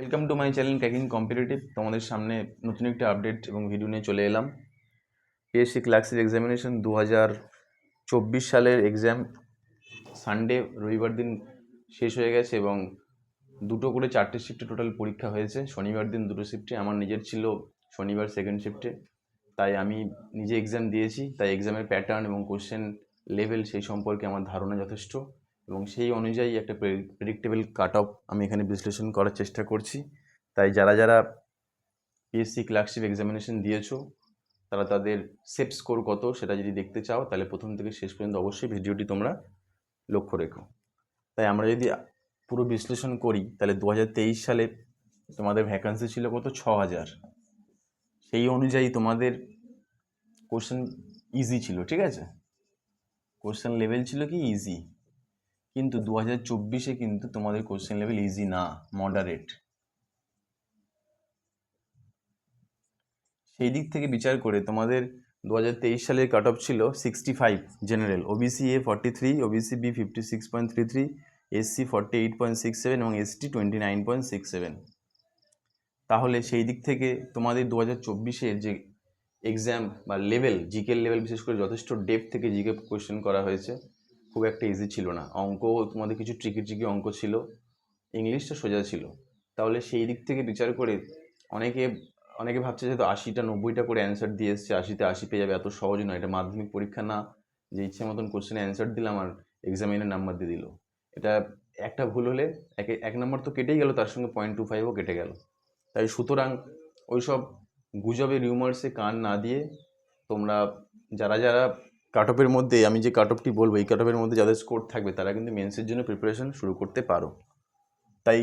Welcome to my channel cracking competitive. তোমাদের সামনে নতুন একটা আপডেট এবং ভিডিও নিয়ে চলে এলাম। পিএসসি ক্লার্কশিপ এক্সামিনেশন 2024 সালের এক্সাম সানডে রবিবার দিন শেষ হয়ে গেছে এবং দুটো করে 4টে শিফটে টোটাল পরীক্ষা হয়েছে। শনিবার দিন দুটো শিফটে, আমার নিজের ছিল শনিবার সেকেন্ড শিফটে, তাই আমি নিজে এক্সাম দিয়েছি। তাই এক্সামের প্যাটার্ন এবং কোশ্চেন লেভেল সেই সম্পর্কে আমার ধারণা যথেষ্ট এবং সেই অনুযায়ী একটা প্রেডিক্টেবল কাট অফ আমি এখানে বিশ্লেষণ করার চেষ্টা করছি। তাই যারা যারা পিএসসি ক্লার্কশিপ এক্সামিনেশন দিয়েছো তারা তাদের সেফ স্কোর কত সেটা যদি দেখতে চাও তাহলে প্রথম থেকে শেষ পর্যন্ত অবশ্যই ভিডিওটি তোমরা লক্ষ্য রেখো। তাই আমরা যদি পুরো বিশ্লেষণ করি তাহলে 2023 সালে তোমাদের ভ্যাকান্সি ছিল কত? 6000। সেই অনুযায়ী তোমাদের কোশ্চেন ইজি ছিল, ঠিক আছে, কোশ্চেন লেভেল ছিল কি ইজি। কিন্তু 2024-এ কিন্তু তোমাদের কোশ্চেন লেভেল ইজি না, মডারেট। সেই দিক থেকে বিচার করে তোমাদের 2023 সালের কাট অফ ছিল 65 general, OBC A 43, OBC B 56.33, SC 48.67 এবং এসটি 29.67। তাহলে সেই দিক থেকে তোমাদের 2024-এর যে এক্সাম বা লেভেল, জিকের লেভেল বিশেষ করে যথেষ্ট ডেপথ থেকে জিকে কোয়েশ্চেন করা হয়েছে, খুব একটা ইজি ছিল না। অঙ্ক তোমাদের কিছু ট্রিকি অঙ্ক ছিল, ইংলিশটা সোজা ছিল। তাহলে সেই দিক থেকে বিচার করে অনেকে ভাবছে যে 80টা 90টা করে অ্যান্সার দিয়ে এসছে, 80তে 80 পেয়ে যাবে, এত সহজ নয়। এটা মাধ্যমিক পরীক্ষা না যে ইচ্ছে মতন কোশ্চেনে অ্যান্সার দিলাম আর এক্সামিনের নাম্বার দিয়ে দিল। এটা একটা ভুল হলে এক নম্বর তো কেটেই গেল, তার সঙ্গে 0.25ও কেটে গেল। তাই সুতরাং ওইসব গুজবে রিউমার্সে কান না দিয়ে তোমরা যারা যারা কাট অফের মধ্যে, আমি যে কাট অফটি বলবো এই কাট অফের মধ্যে যাদের স্কোর থাকবে তারা কিন্তু মেন্সের জন্য প্রিপারেশন শুরু করতে পারো। তাই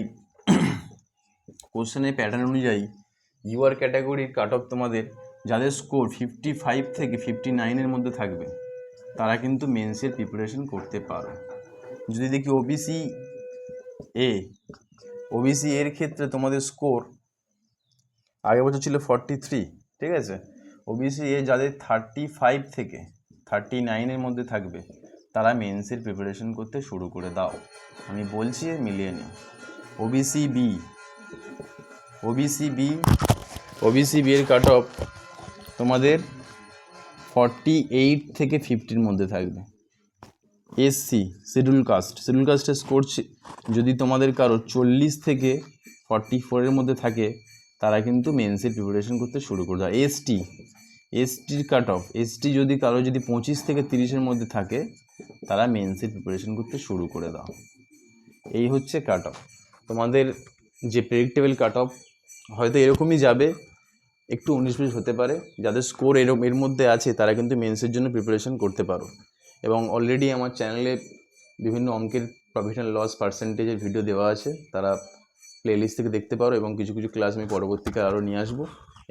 কোশ্চেনের প্যাটার্ন অনুযায়ী ইউআর ক্যাটাগরির কাট অফ তোমাদের যাদের স্কোর 55 থেকে 59-এর মধ্যে থাকবে তারা কিন্তু মেন্সের প্রিপারেশন করতে পারো। যদি দেখি ওবিসি এর ক্ষেত্রে তোমাদের স্কোর আগের বছর ছিল 43, ঠিক আছে। ওবিসি এ যাদের 35 থেকে 39-এর মধ্যে থাকবে তারা মেন্সের প্রিপারেশন করতে শুরু করে দাও। আমি বলছি মিলিয়ে নিও। ওবিসি বি এর কাট অফ তোমাদের 48 থেকে 50-র মধ্যে থাকবে। এসসি শিডিউল কাস্টের স্কোর যদি তোমাদের কারো 40 থেকে 44-এর মধ্যে থাকে তারা কিন্তু মেন্সের প্রিপারেশন করতে শুরু করে দাও। এসটির কাট অফ, যদি কারো 25 থেকে 30-এর মধ্যে থাকে তারা মেন্সের প্রিপারেশন করতে শুরু করে দাও। এই হচ্ছে কাট অফ তোমাদের যে প্রেডিক্টেবল কাট অফ। হয়তো এরকমই যাবে, একটু 19-20 হতে পারে। যাদের স্কোর এর মধ্যে আছে তারা কিন্তু মেন্সের জন্য প্রিপারেশন করতে পারো। এবং অলরেডি আমার চ্যানেলে বিভিন্ন অঙ্কের প্রফিট অ্যান্ড লস পার্সেন্টেজের ভিডিও দেওয়া আছে, তারা প্লেলিস্ট থেকে দেখতে পারো এবং কিছু ক্লাস আমি পরবর্তীকালে আরও নিয়ে আসবো।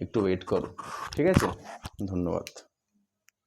একটু ওয়েট করো, ঠিক আছে? ধন্যবাদ।